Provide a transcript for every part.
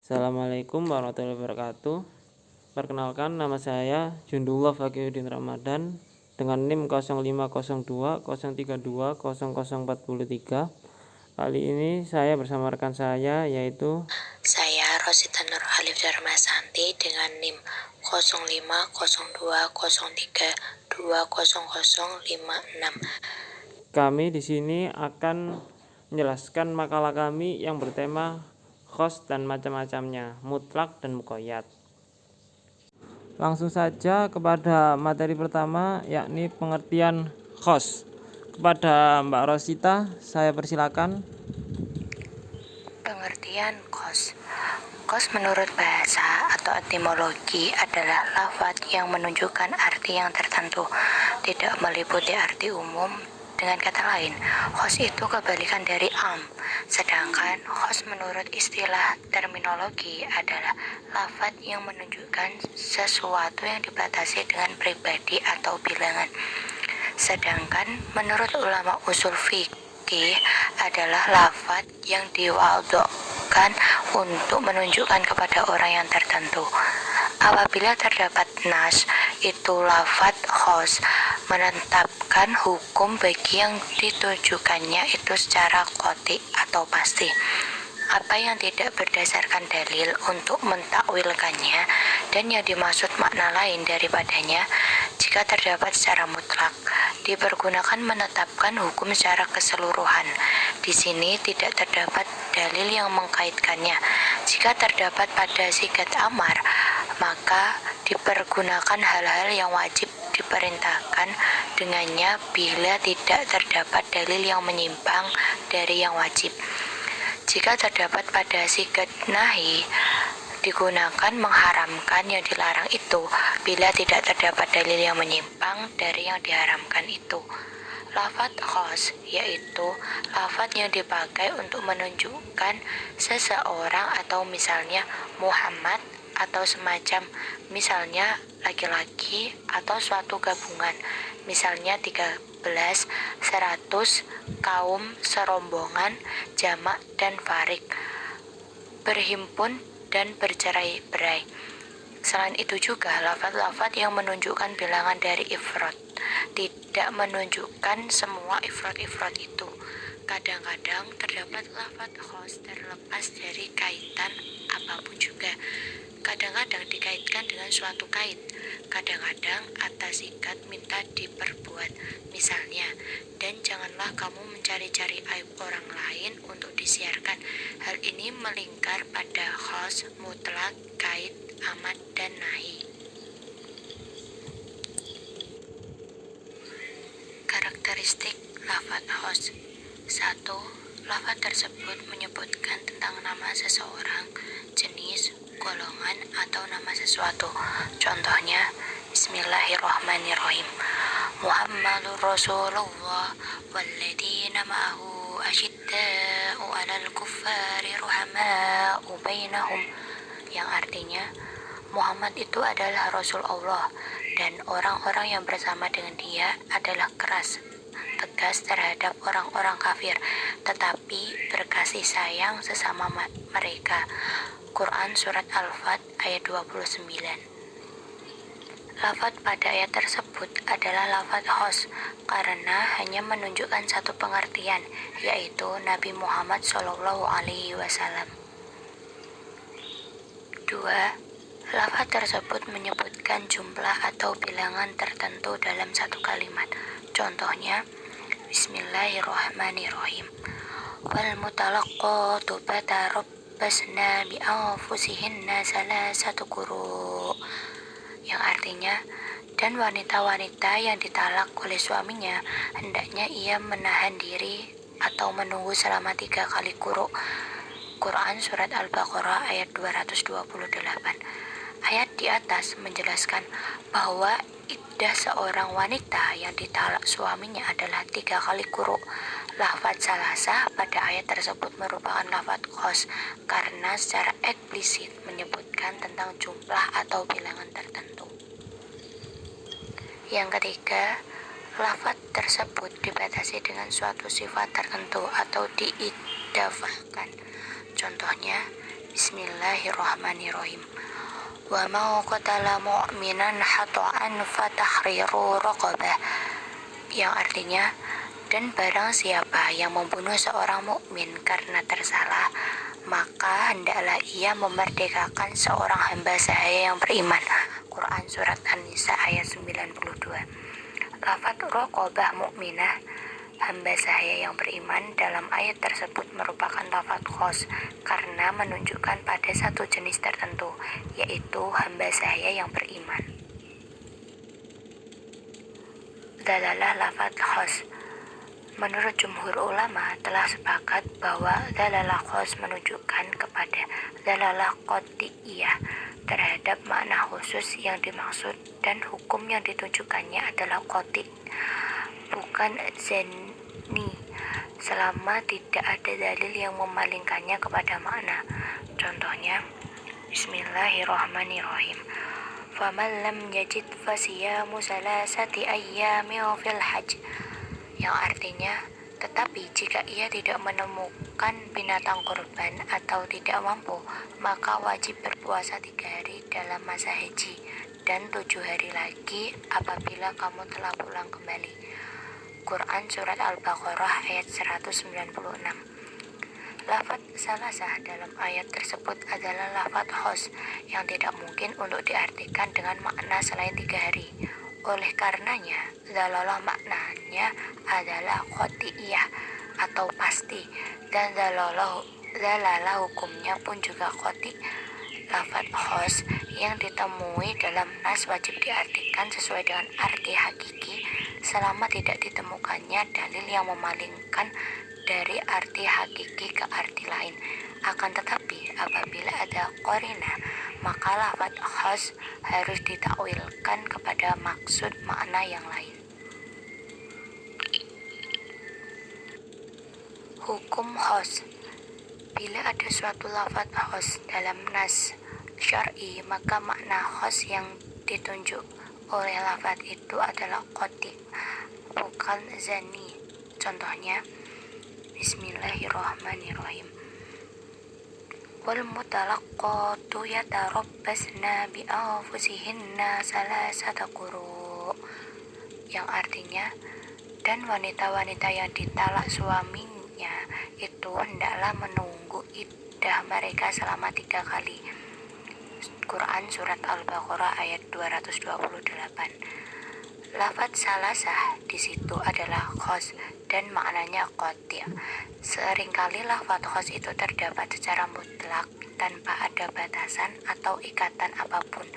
Assalamualaikum warahmatullahi wabarakatuh. Perkenalkan, nama saya Jundullah Fakiuddin Ramadan dengan NIM 050203200043. Kali ini saya bersama rekan saya yaitu Saya Rosita Nur Alif Darmasanti dengan NIM 050203200056. kami di sini akan menjelaskan makalah kami yang bertema khos dan macam-macamnya, mutlak dan muqayyad. Langsung saja kepada materi pertama, yakni pengertian khos. Kepada Mbak Rosita, saya persilakan. Pengertian kos. Kos menurut bahasa atau etimologi adalah lafaz yang menunjukkan arti yang tertentu, tidak meliputi arti umum. Dengan kata lain, kos itu kebalikan dari am. Sedangkan kos menurut istilah terminologi adalah lafaz yang menunjukkan sesuatu yang dibatasi dengan pribadi atau bilangan. Sedangkan menurut ulama usul fikih adalah lafaz yang diwadokkan untuk menunjukkan kepada orang yang tertentu. Apabila terdapat nas, itu lafaz khos menetapkan hukum bagi yang ditujukannya itu secara qati atau pasti. Apa yang tidak berdasarkan dalil untuk mentakwilkannya dan yang dimaksud makna lain daripadanya, jika terdapat secara mutlak, dipergunakan menetapkan hukum secara keseluruhan. Di sini tidak terdapat dalil yang mengkaitkannya. Jika terdapat pada sigat amar, maka dipergunakan hal-hal yang wajib diperintahkan dengannya bila tidak terdapat dalil yang menyimpang dari yang wajib. Jika terdapat pada sigat nahi, digunakan mengharamkan yang dilarang itu bila tidak terdapat dalil yang menyimpang dari yang diharamkan itu. Lafaz khos yaitu lafaz yang dipakai untuk menunjukkan seseorang atau misalnya Muhammad atau semacam, misalnya laki-laki atau suatu gabungan, misalnya 13, 100, kaum, serombongan, jamak dan farik, berhimpun dan bercerai-berai. Selain itu juga lafaz-lafaz yang menunjukkan bilangan dari ifrad tidak menunjukkan semua ifrad-ifrad itu. Kadang-kadang terdapat lafaz khos terlepas dari kaitan apapun juga. Kadang-kadang dikaitkan dengan suatu kait, kadang-kadang atas sigat minta diperbuat. Misalnya, dan janganlah kamu mencari-cari aib orang lain untuk disiarkan. Hal ini melingkar pada khos, mutlak, kait, amat, dan nahi. Karakteristik lafaz khos. 1. Lafaz tersebut menyebutkan tentang nama seseorang, jenis, golongan, atau nama sesuatu. Contohnya, Bismillahirrahmanirrahim. Muhammadur Rasulullah walladzina ma'ahu asyidda'u 'alal kuffari ruhama'u bainahum, yang artinya Muhammad itu adalah Rasul Allah dan orang-orang yang bersama dengan dia adalah keras tegas terhadap orang-orang kafir, tetapi berkasih sayang sesama mereka. Quran Surat Al-Fat ayat 29. Lafaz pada ayat tersebut adalah lafaz khos karena hanya menunjukkan satu pengertian, yaitu Nabi Muhammad SAW. 2. Lafaz tersebut menyebutkan jumlah atau bilangan tertentu dalam satu kalimat. Contohnya, Bismillahirrahmanirrahim. Wal mutalaqqatu fatarabbasna bi anfusihinna salasatu quru', yang artinya, dan wanita-wanita yang ditalak oleh suaminya hendaknya ia menahan diri atau menunggu selama 3 kali quru'. Quran Surat Al-Baqarah ayat 228. Ayat di atas menjelaskan bahwa iddah seorang wanita yang ditalak suaminya adalah 3 kali quru'. Lafaz salasah pada ayat tersebut merupakan lafaz khos karena secara eksplisit menyebutkan tentang jumlah atau bilangan tertentu. Yang ketiga, lafaz tersebut dibatasi dengan suatu sifat tertentu atau diidafahkan. Contohnya, Bismillahirrahmanirrahim. Wa man qatala mu'minan khata'an fatahriru raqabah, yang artinya, dan barang siapa yang membunuh seorang mukmin karena tersalah, maka hendaklah ia memerdekakan seorang hamba sahaya yang beriman. Quran Surat An-Nisa ayat 92. Lafaz raqabah mukminah, hamba sahaya yang beriman, dalam ayat tersebut merupakan lafaz khos karena menunjukkan pada satu jenis tertentu, yaitu hamba sahaya yang beriman. Dalalah lafaz khos. Menurut jumhur ulama telah sepakat bahwa dalalah khos menunjukkan kepada dalalah qat'iyah terhadap makna khusus yang dimaksud, dan hukum yang ditunjukkannya adalah qati', bukan zani, selama tidak ada dalil yang memalingkannya kepada makna. Contohnya, Bismillahirrahmanirrahim. Faman lam yajid fasiyamu salasati ayyamin fil hajj, yang artinya, tetapi jika ia tidak menemukan binatang kurban atau tidak mampu, maka wajib berpuasa 3 hari dalam masa haji dan 7 hari lagi apabila kamu telah pulang kembali. Quran Surat Al-Baqarah ayat 196. Lafaz salasah dalam ayat tersebut adalah lafaz khos yang tidak mungkin untuk diartikan dengan makna selain 3 hari. Oleh karenanya, dalalah maknanya adalah qat'iyah atau pasti, dan dalalah hukumnya pun juga qati'. Lafaz khos yang ditemui dalam nas wajib diartikan sesuai dengan arti hakiki selama tidak ditemukannya dalil yang memalingkan dari arti hakiki ke arti lain. Akan tetapi, apabila ada qarinah, maka lafaz khas harus ditakwilkan kepada maksud makna yang lain. Hukum khas. Bila ada suatu lafaz khas dalam nas syar'i, maka makna khas yang ditunjuk oleh lafaz itu adalah qati', bukan zani. Contohnya, Bismillahirrahmanirrahim. Wal mutalaqqatu yatarabbasna bi anfusihinna salasata quru', yang artinya, dan wanita-wanita yang ditalak suaminya itu hendaklah menunggu iddah mereka selama 3 kali. Quran Surat Al-Baqarah ayat 228. Lafaz salasah di situ adalah khos dan maknanya qati'. Seringkali lafaz khos itu terdapat secara mutlak tanpa ada batasan atau ikatan apapun,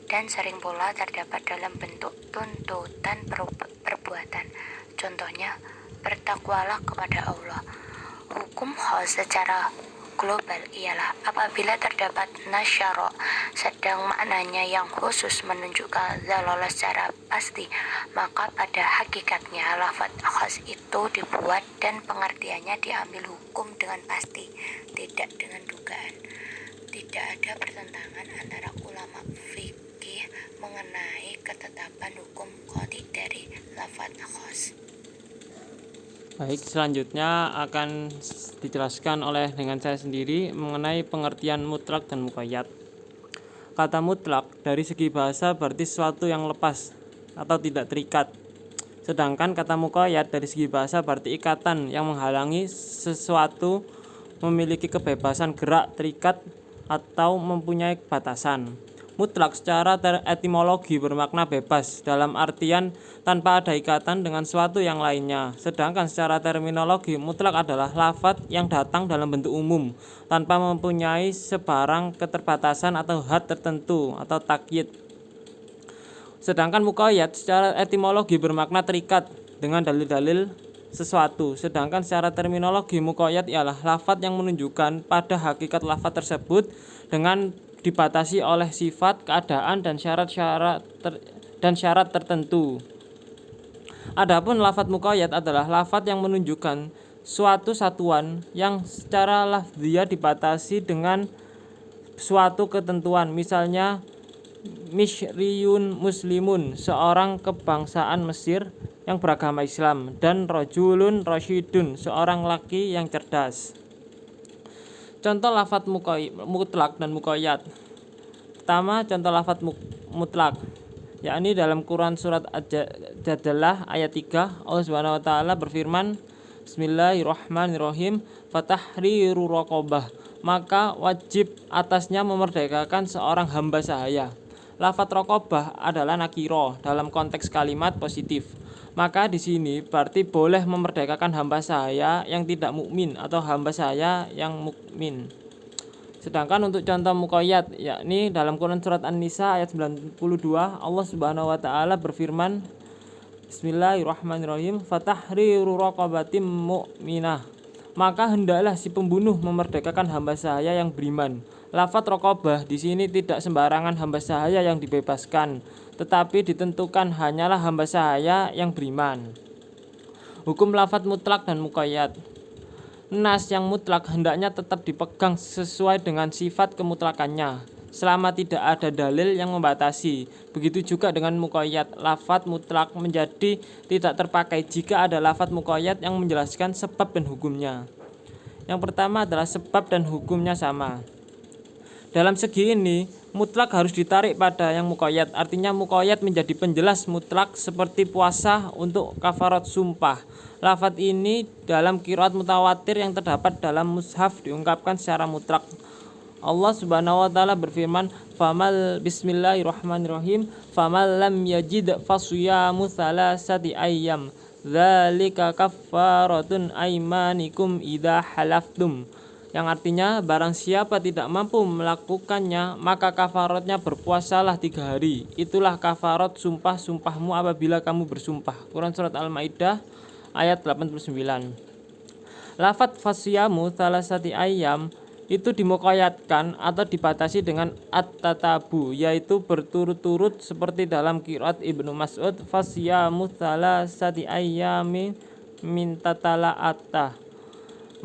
dan sering pula terdapat dalam bentuk tuntutan perbuatan. Contohnya, bertakwalah kepada Allah. Hukum khos secara global ialah apabila terdapat nas syara' sedang maknanya yang khusus menunjukkan dalalah secara pasti, maka pada hakikatnya lafaz khas itu dibuat dan pengertiannya diambil hukum dengan pasti, tidak dengan dugaan. Tidak ada pertentangan antara ulama fikih mengenai ketetapan hukum qati' dari lafaz khas. Baik, selanjutnya akan dijelaskan dengan saya sendiri mengenai pengertian mutlak dan muqayyad. Kata mutlak dari segi bahasa berarti sesuatu yang lepas atau tidak terikat. Sedangkan kata muqayyad dari segi bahasa berarti ikatan yang menghalangi sesuatu memiliki kebebasan gerak, terikat, atau mempunyai batasan. Mutlak secara etimologi bermakna bebas dalam artian tanpa ada ikatan dengan suatu yang lainnya. Sedangkan secara terminologi, mutlak adalah lafaz yang datang dalam bentuk umum tanpa mempunyai sebarang keterbatasan atau had tertentu atau takyid. Sedangkan muqayyad secara etimologi bermakna terikat dengan dalil-dalil sesuatu. Sedangkan secara terminologi, muqayyad ialah lafaz yang menunjukkan pada hakikat lafaz tersebut dengan dibatasi oleh sifat, keadaan, dan syarat tertentu. Adapun lafaz muqayyad adalah lafaz yang menunjukkan suatu satuan yang secara lafziyah dibatasi dengan suatu ketentuan. Misalnya, Mishriyun muslimun, seorang kebangsaan Mesir yang beragama Islam, dan rajulun rasyidun, seorang laki yang cerdas. Contoh lafadz mutlak dan muqayyad. Pertama, contoh lafadz mutlak, yakni dalam Quran surat Ad-Jadalah ayat 3, Allah Subhanahu wa taala berfirman, Bismillahirrahmanirrahim, fatahriru raqabah, maka wajib atasnya memerdekakan seorang hamba sahaya. Lafadz raqabah adalah nakiro dalam konteks kalimat positif. Maka di sini berarti boleh memerdekakan hamba sahaya yang tidak mukmin atau hamba sahaya yang mukmin. Sedangkan untuk contoh muqayyad, yakni dalam Quran surat An-Nisa ayat 92, Allah Subhanahu wa taala berfirman, Bismillahirrahmanirrahim, fatahriru raqabatim mu'minah, maka hendaklah si pembunuh memerdekakan hamba sahaya yang beriman. Lafadz raqabah di sini tidak sembarangan hamba sahaya yang dibebaskan, tetapi ditentukan hanyalah hamba sahaya yang beriman. Hukum lafadz mutlak dan muqayyad. Nas yang mutlak hendaknya tetap dipegang sesuai dengan sifat kemutlakannya, selama tidak ada dalil yang membatasi. Begitu juga dengan muqayyad, lafadz mutlak menjadi tidak terpakai jika ada lafadz muqayyad yang menjelaskan sebab dan hukumnya. Yang pertama adalah sebab dan hukumnya sama. Dalam segi ini, mutlak harus ditarik pada yang muqayyad. Artinya muqayyad menjadi penjelas mutlak seperti puasa untuk kafarat sumpah. Lafadz ini dalam qiraat mutawatir yang terdapat dalam mushaf diungkapkan secara mutlak. Allah Subhanahu wa taala berfirman, Bismillahirrahmanirrahim, famal lam yajid fasiyamu thalathati ayyam, dzalika kaffaratun aymanikum idza halaftum. Yang artinya, barang siapa tidak mampu melakukannya, maka kafaratnya berpuasalah 3 hari. Itulah kafarat sumpah-sumpahmu apabila kamu bersumpah. Quran surat Al-Maidah ayat 89. Lafadz fasyamu thalathati ayyam itu dimuqayyadkan atau dibatasi dengan at-tatabu, yaitu berturut-turut seperti dalam qiraat Ibnu Mas'ud, fasyamu thalathati ayyami min tatala'ata.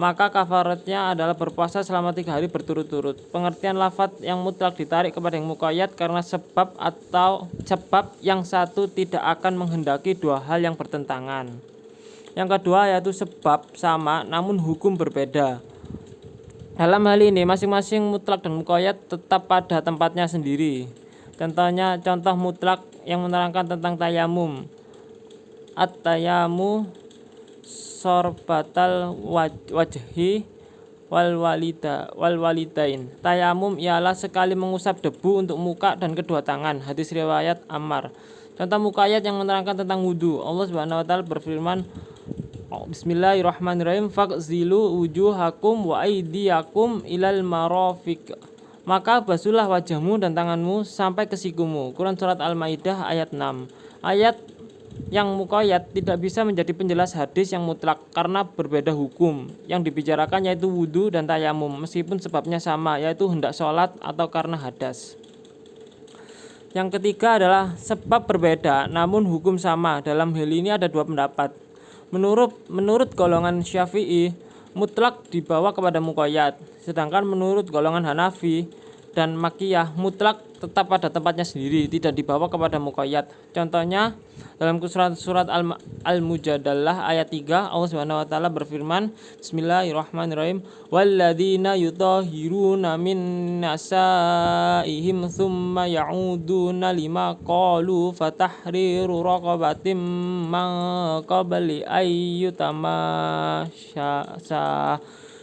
Maka kafaratnya adalah berpuasa selama 3 hari berturut-turut. Pengertian lafadz yang mutlak ditarik kepada yang muqayyad karena sebab atau sebab yang satu tidak akan menghendaki 2 hal yang bertentangan. Yang kedua yaitu sebab sama namun hukum berbeda. Dalam hal ini masing-masing mutlak dan muqayyad tetap pada tempatnya sendiri. Contohnya contoh mutlak yang menerangkan tentang tayamum. At-tayamu sorbatal wajhi wal walidain. Tayamum ialah sekali mengusap debu untuk muka dan kedua tangan. Hadis riwayat Ammar. Contoh muqayyad yang menerangkan tentang wudu. Allah Subhanahu wa taala berfirman, Bismillahirrahmanirrahim, faqzilu wujuhakum wa aydiyakum ilal marafiq. Maka basuhlah wajahmu dan tanganmu sampai ke sikumu. Quran surat Al-Maidah ayat 6. Ayat yang muqayyad tidak bisa menjadi penjelas hadis yang mutlak karena berbeda hukum. Yang dibicarakan yaitu wudu dan tayamum, meskipun sebabnya sama, yaitu hendak sholat atau karena hadas. Yang ketiga adalah sebab berbeda namun hukum sama. Dalam hal ini ada 2 pendapat. Menurut golongan Syafi'i, mutlak dibawa kepada muqayyad, sedangkan menurut golongan Hanafi dan Makiyah, mutlak tetap pada tempatnya sendiri, tidak dibawa kepada muqayyad. Contohnya dalam surat Al-Mujadalah ayat 3, Allah Subhanahu wa taala berfirman, Bismillahirrahmanirrahim, walladzina yutahhiruna min nasaihim tsumma ya'uduna lima qalu fatahriru raqabatim ma qabli ayyutamasya.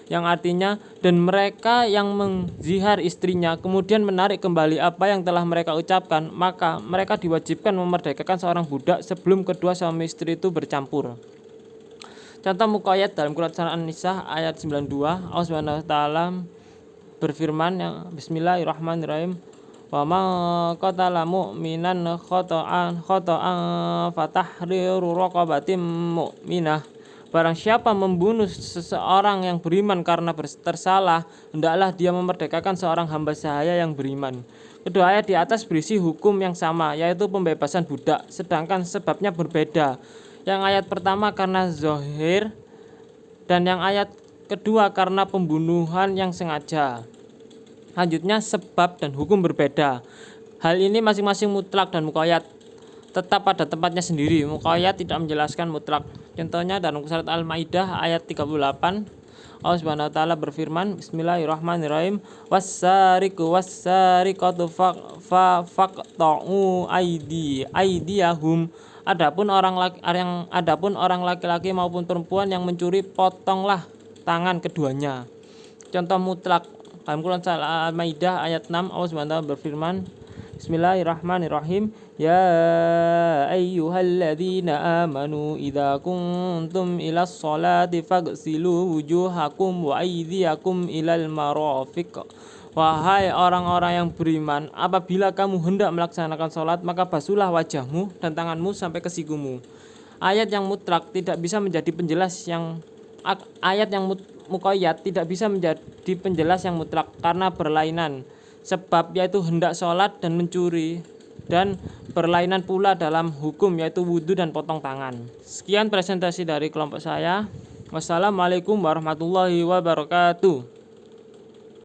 Yang artinya, dan mereka yang menzihar istrinya kemudian menarik kembali apa yang telah mereka ucapkan, maka mereka diwajibkan memerdekakan seorang budak sebelum kedua suami istri itu bercampur. Contoh muqayyad dalam Quran Surah An-Nisa ayat 92, Allah Subhanahu wa taala berfirman, Bismillahirrahmanirrahim, wa ma qatala mu'minan khata'an fatahriru raqabatim mu'minah. Barang siapa membunuh seseorang yang beriman karena tersalah, hendaklah dia memerdekakan seorang hamba sahaya yang beriman. Kedua ayat di atas berisi hukum yang sama, yaitu pembebasan budak, sedangkan sebabnya berbeda. Yang ayat pertama karena zahir, dan yang ayat kedua karena pembunuhan yang sengaja. Lanjutnya sebab dan hukum berbeda. Hal ini masing-masing mutlak dan muqayyad tetap pada tempatnya sendiri. Muqayyad tidak menjelaskan mutlak. Contohnya dalam surat Al-Maidah ayat 38, Allah Subhanahu wa taala berfirman, Bismillahirrahmanirrahim, wassariqu wassariqatu faqta'u aydiyahum. Adapun orang laki-laki maupun perempuan yang mencuri, potonglah tangan keduanya. Contoh mutlak dalam Quran Surah Al-Maidah ayat 6, Allah Subhanahu wa taala berfirman, Bismillahirrahmanirrahim, ya ayyuhalladzina amanu idza kuntum ilas sholati faghsilu wujuhakum wa aydiyakum ilal marafiq. Wahai orang-orang yang beriman, apabila kamu hendak melaksanakan sholat, maka basuhlah wajahmu dan tanganmu sampai ke sikumu. Ayat yang mutlak tidak bisa menjadi penjelas ayat yang muqayyad tidak bisa menjadi penjelas yang mutlak karena berlainan sebab, yaitu hendak sholat dan mencuri, dan berlainan pula dalam hukum, yaitu wudhu dan potong tangan. Sekian presentasi dari kelompok saya. Wassalamualaikum warahmatullahi wabarakatuh.